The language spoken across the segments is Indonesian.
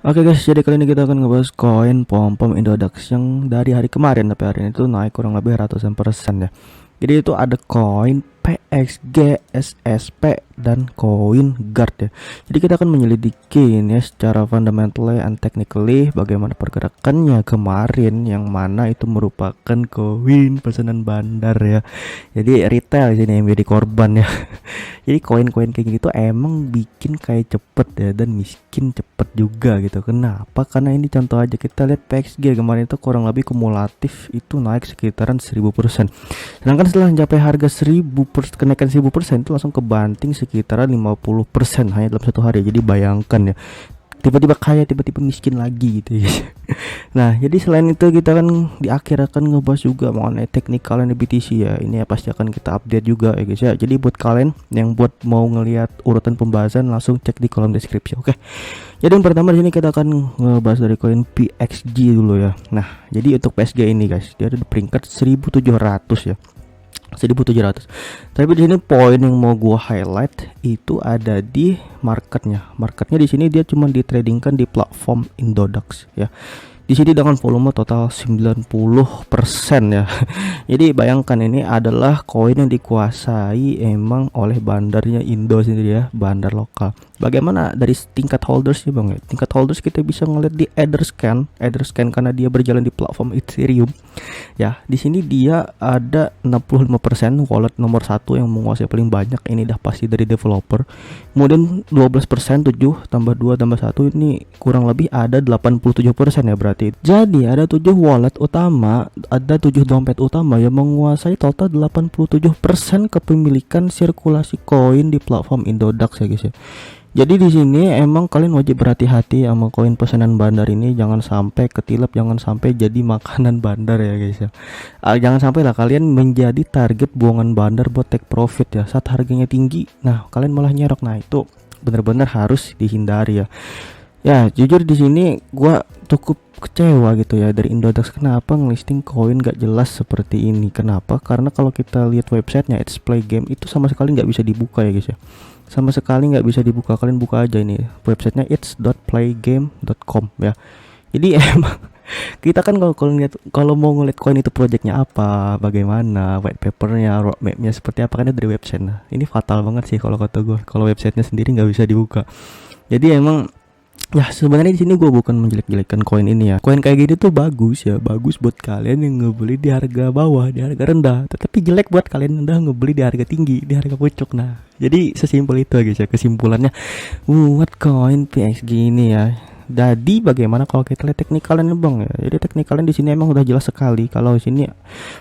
Oke guys, jadi kali ini kita akan ngebahas koin pom-pom Indodax yang dari hari kemarin, tapi hari ini tuh naik kurang lebih ratusan persen ya. Jadi itu ada koin PXG, SSP, dan koin Guard ya. Jadi kita akan menyelidiki ini ya secara fundamentally and technically bagaimana pergerakannya kemarin, yang mana itu merupakan koin pesanan bandar ya. Jadi retail di sini yang menjadi korban ya. Jadi koin-koin kayak gitu emang bikin kayak cepet ya, dan miskin cepet juga gitu. Kenapa? Karena ini contoh aja, kita lihat PXG kemarin itu kurang lebih kumulatif itu naik sekitaran 1000%. Sedangkan setelah mencapai harga 1000 kenaikan 1000% itu langsung kebanting sekitaran 50% hanya dalam satu hari. Jadi bayangkan ya, tiba-tiba kaya, tiba-tiba miskin lagi gitu ya. Nah, jadi selain itu kita kan di akhir akan ngebahas juga mengenai technical and BTC ya. Ini ya pasti akan kita update juga ya guys ya. Jadi buat kalian yang buat mau ngelihat urutan pembahasan, langsung cek di kolom deskripsi. Oke. Jadi yang pertama di sini kita akan ngebahas dari koin PXG dulu ya. Nah, jadi untuk PSG ini guys, dia ada di peringkat 1700 ya. 1700. Tapi di sini poin yang mau gua highlight itu ada di marketnya. Marketnya di sini dia cuma ditradingkan di platform Indodax ya. Di sini dengan volume total 90% ya. Jadi bayangkan ini adalah koin yang dikuasai emang oleh bandarnya Indo sendiri ya, bandar lokal. Bagaimana dari tingkat holders ya Bang ya? Tingkat holders kita bisa ngeliat di Etherscan karena dia berjalan di platform Ethereum. Ya, di sini dia ada 65% wallet nomor satu yang menguasai paling banyak, ini dah pasti dari developer. Kemudian 12%, 7 tambah 2 tambah 1 ini kurang lebih ada 87% ya berarti. Jadi ada 7 wallet utama, ada 7 dompet utama yang menguasai total 87% kepemilikan sirkulasi koin di platform Indodax ya guys ya. Jadi di sini emang kalian wajib berhati-hati sama koin pesanan bandar ini, jangan sampai ketilap, jangan sampai jadi makanan bandar ya guys ya. Jangan sampai lah kalian menjadi target buangan bandar buat take profit ya saat harganya tinggi. Nah, kalian malah nyerok. Nah, itu benar-benar harus dihindari ya. Ya, jujur di sini gua cukup kecewa gitu ya dari Indodax. Kenapa ngelisting koin gak jelas seperti ini? Kenapa? Karena kalau kita lihat websitenya It's Play Game itu sama sekali nggak bisa dibuka ya guys ya. Sama sekali nggak bisa dibuka. Kalian buka aja ini websitenya it's.playgame.com ya. Jadi emang kita kan kalau mau ngeliat koin itu projectnya apa, bagaimana, white papernya, roadmapnya seperti apa, kan dari website. Nah, ini fatal banget sih kalau kata gue, kalau websitenya sendiri nggak bisa dibuka. Jadi emang ya sebenarnya di sini gue bukan menjelek-jelekan koin ini ya. Koin kayak gini tuh bagus ya, bagus buat kalian yang ngebeli di harga bawah, di harga rendah. Tetapi jelek buat kalian yang udah ngebeli di harga tinggi, di harga pucuk. Nah, jadi sesimpel itu guys ya kesimpulannya. Buat koin PXG ini ya. Jadi bagaimana kalau kita lihat teknikalnya Bang ya? Jadi teknikalnya di sini emang udah jelas sekali kalau di sini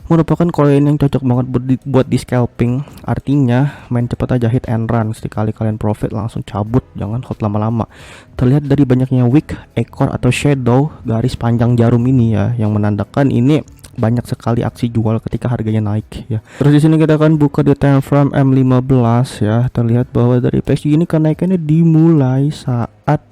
merupakan koin yang cocok banget buat di scalping. Artinya main cepet aja, hit and run. Sekali kalian profit langsung cabut, jangan hold lama-lama. Terlihat dari banyaknya wick, ekor atau shadow garis panjang jarum ini ya, yang menandakan ini banyak sekali aksi jual ketika harganya naik ya. Terus di sini kita akan buka di time frame M15 ya. Terlihat bahwa dari PXG ini kenaikannya dimulai saat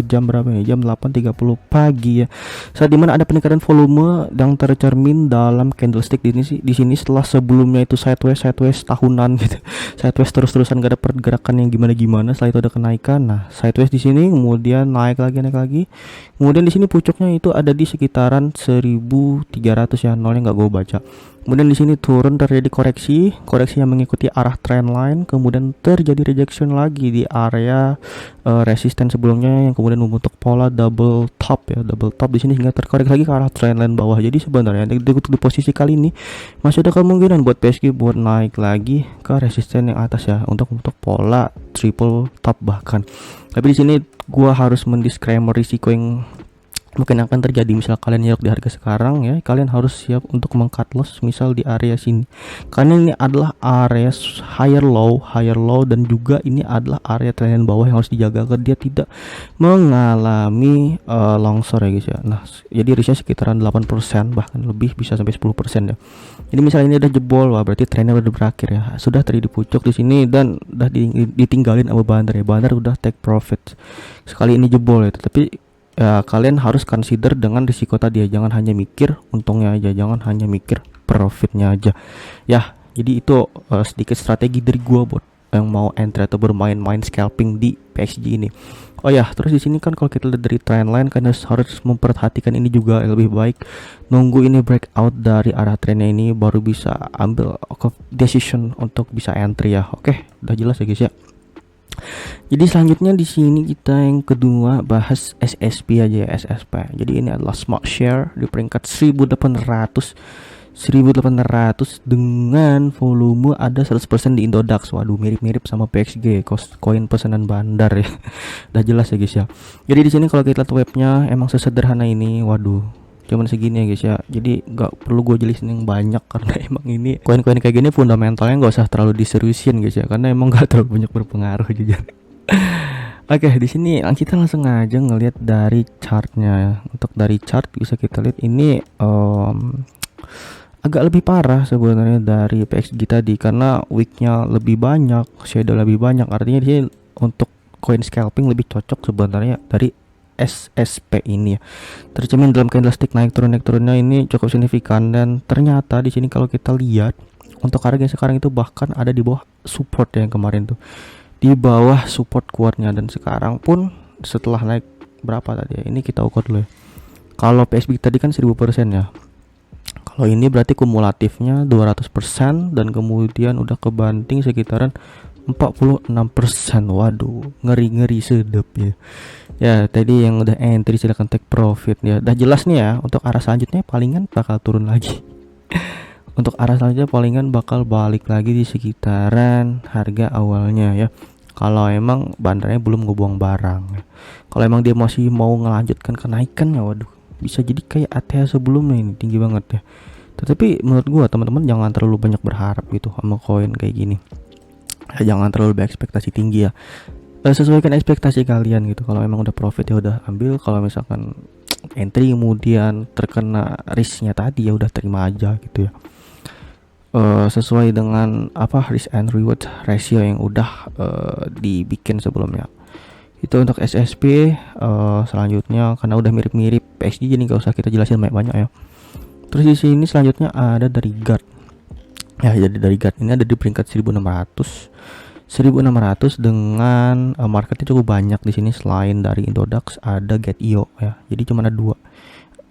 jam berapa nih? Jam 8.30 pagi ya. Saat dimana ada peningkatan volume yang tercermin dalam candlestick di sini setelah sebelumnya itu sideways tahunan gitu. Sideways terus-terusan, gak ada pergerakan yang gimana-gimana. Setelah itu ada kenaikan. Nah, sideways di sini kemudian naik lagi. Kemudian di sini pucuknya itu ada di sekitaran 1300 ya, nolnya nggak gue baca. Kemudian di sini turun, terjadi koreksi yang mengikuti arah trendline, kemudian terjadi rejection lagi di area resisten sebelumnya yang kemudian membentuk pola double top ya, di sini hingga terkoreksi lagi ke arah trendline bawah. Jadi sebenarnya di posisi kali ini masih ada kemungkinan buat PSG buat naik lagi ke resisten yang atas ya, untuk pola triple top bahkan. Tapi di sini gua harus mendisclaimer risiko yang mungkin akan terjadi. Misal kalian nyerok di harga sekarang ya, kalian harus siap untuk meng-cut loss misal di area sini, karena ini adalah area higher low dan juga ini adalah area trend bawah yang harus dijaga agar dia tidak mengalami longsor ya guys ya. Nah, jadi risknya sekitaran 8%, bahkan lebih, bisa sampai 10% ya. Jadi misalnya ini udah jebol, wah berarti trennya udah berakhir ya. Sudah terjadi pucuk di sini dan udah ditinggalin sama bandar ya. Bandar udah take profit sekali ini jebol ya. Tapi ya kalian harus consider dengan risiko tadi ya, jangan hanya mikir untungnya aja, jangan hanya mikir profitnya aja ya. Jadi itu sedikit strategi dari gua buat yang mau entry atau bermain scalping di PXG ini. Oh ya, terus di sini kan kalau kita lihat dari trendline kan harus memperhatikan ini juga, lebih baik nunggu ini breakout dari arah trennya ini baru bisa ambil decision untuk bisa entry ya. Oke, udah jelas ya guys ya. Jadi selanjutnya di sini kita yang kedua bahas SSP aja ya, SSP. Jadi ini adalah smart share di peringkat 1800 dengan volume ada 100% di Indodax. Waduh, mirip-mirip sama PXG, koin pesanan bandar ya. Udah jelas ya guys ya. Jadi di sini kalau kita lihat webnya emang sesederhana ini. Waduh, cuman segini ya guys ya. Jadi nggak perlu gue jelasin yang banyak karena emang ini koin-koin kayak gini fundamentalnya nggak usah terlalu diseriusin guys ya, karena emang nggak terlalu banyak berpengaruh juga. Oke, di sini kita langsung aja ngelihat dari chartnya. Untuk dari chart bisa kita lihat ini agak lebih parah sebenarnya dari PXG tadi karena wicknya lebih banyak, shadow lebih banyak. Artinya dia untuk coin scalping lebih cocok sebenarnya dari SSP ini ya. Tercermin dalam candlestick naik turunnya ini cukup signifikan, dan ternyata di sini kalau kita lihat untuk harga yang sekarang itu bahkan ada di bawah support yang kemarin tuh. Di bawah support kuatnya, dan sekarang pun setelah naik berapa tadi ya? Ini kita ukur dulu ya. Kalau PXG tadi kan 1000% ya. Kalau ini berarti kumulatifnya 200% dan kemudian udah kebanting sekitaran 46%. Waduh, ngeri-ngeri sedep ya. Ya, tadi yang udah entry silahkan take profit ya. Udah jelas nih ya, untuk arah selanjutnya palingan bakal turun lagi. Untuk arah selanjutnya palingan bakal balik lagi di sekitaran harga awalnya ya. Kalau emang bandarnya belum ngebuang barang ya. Kalau emang dia masih mau ngelanjutkan kenaikan ya, waduh, bisa jadi kayak ATH sebelumnya ini tinggi banget ya. Tetapi menurut gua teman-teman jangan terlalu banyak berharap gitu sama koin kayak gini ya, jangan terlalu berekspektasi tinggi ya. Sesuaikan ekspektasi kalian gitu. Kalau emang udah profit ya udah ambil, kalau misalkan entry kemudian terkena risknya tadi ya udah terima aja gitu ya. Sesuai dengan apa risk and reward ratio yang udah dibikin sebelumnya. Itu untuk SSP. Selanjutnya karena udah mirip-mirip PXG jadi nggak usah kita jelasin banyak-banyak ya. Terus di sini selanjutnya ada dari guard ya. Jadi dari guard ini ada di peringkat 1600 dengan marketnya cukup banyak di sini. Selain dari Indodax ada Get.io ya. Jadi cuma ada dua,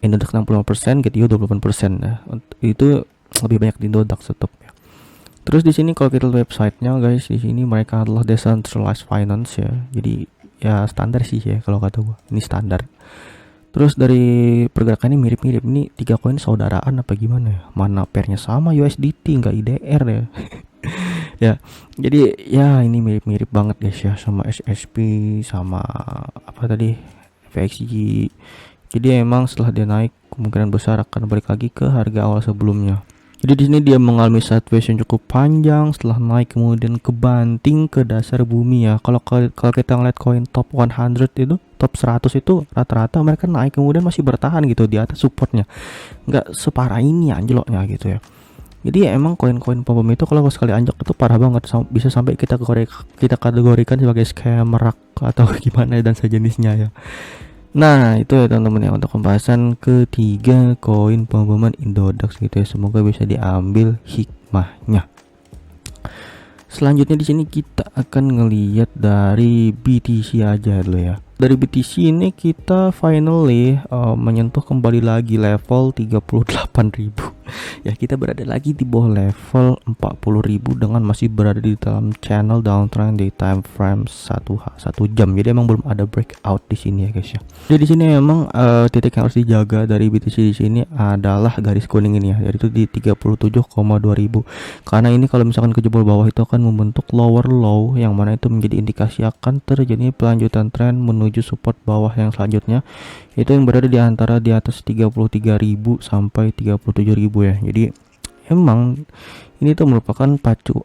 Indodax 65%, Get.io 28% ya. Itu lebih banyak di Indodax tetap ya. Terus di sini kalau kita lihat websitenya guys, di sini mereka adalah decentralized finance ya. Jadi ya standar sih ya kalau kata gua, ini standar. Terus dari pergerakannya mirip-mirip, ini tiga koin saudaraan apa gimana ya? Mana pairnya sama USDT nggak IDR ya. Ya, jadi ya ini mirip-mirip banget guys ya sama SSP sama apa tadi VXG. Jadi emang setelah dia naik kemungkinan besar akan balik lagi ke harga awal sebelumnya. Jadi di sini dia mengalami sideways yang cukup panjang setelah naik kemudian kebanting ke dasar bumi ya. Kalau kita ngeliat koin top 100 itu, top 100 itu rata-rata mereka naik kemudian masih bertahan gitu di atas supportnya. Nggak separah ini anjloknya gitu ya. Jadi ya emang koin-koin pom itu kalau sekali anjlok itu parah banget, bisa sampai kita kategorikan sebagai scammer atau gimana dan sejenisnya ya. Nah itu ya teman-teman ya untuk pembahasan ketiga koin pemboman Indodax gitu ya. Semoga bisa diambil hikmahnya. Selanjutnya di sini kita akan ngelihat dari BTC aja dulu ya. Dari BTC ini kita finally menyentuh kembali lagi level 38.000. Ya, kita berada lagi di bawah level 40.000 dengan masih berada di dalam channel downtrend di time frame 1 jam. Jadi emang belum ada breakout di sini ya guys ya. Jadi di sini emang titik yang harus dijaga dari BTC di sini adalah garis kuning ini ya, yaitu di 37,2.000. Karena ini kalau misalkan kejebol bawah itu akan membentuk lower low yang mana itu menjadi indikasi akan terjadi pelanjutan tren menuju support bawah yang selanjutnya, itu yang berada di antara di atas 33.000 sampai 37.000 ya. Jadi emang ini tuh merupakan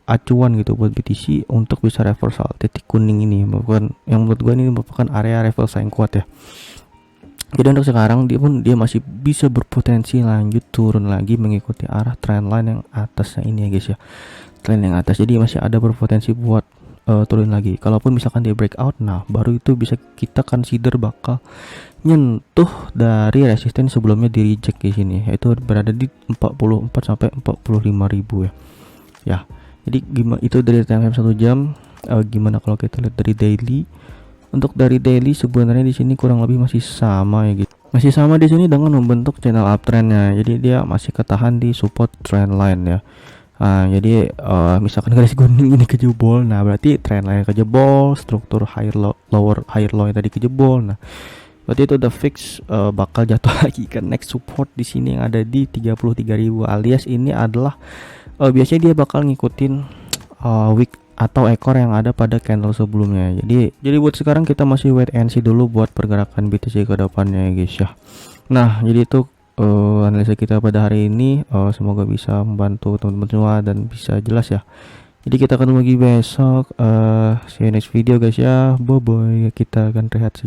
acuan gitu buat BTC untuk bisa reversal titik kuning ini, merupakan yang menurut gue ini merupakan area reversal yang kuat ya. Jadi untuk sekarang dia masih bisa berpotensi lanjut turun lagi mengikuti arah trendline yang atasnya ini ya guys ya, trend yang atas. Jadi masih ada berpotensi buat turun lagi. Kalaupun misalkan dia breakout, nah baru itu bisa kita consider bakal nyentuh dari resisten sebelumnya di reject di sini, yaitu berada di 44 sampai 45.000 ya. Ya. Jadi gimana itu dari time frame 1 jam, gimana kalau kita lihat dari daily? Untuk dari daily sebenarnya di sini kurang lebih masih sama ya gitu. Masih sama di sini dengan membentuk channel uptrendnya. Jadi dia masih ketahan di support trendline ya. Nah, jadi misalkan garis kuning ini kejebol, nah berarti trendline kejebol, struktur higher low, lower higher low yang tadi kejebol. Nah, berarti itu udah fix bakal jatuh lagi ke next support di sini yang ada di 33.000, alias ini adalah biasanya dia bakal ngikutin wick atau ekor yang ada pada candle sebelumnya. Jadi buat sekarang kita masih wait and see dulu buat pergerakan BTC ke depannya ya guys ya. Nah, jadi itu analisa kita pada hari ini. Semoga bisa membantu teman-teman semua dan bisa jelas ya. Jadi kita ketemu lagi besok. See you next video guys ya. Bye bye. Kita akan rehat saja.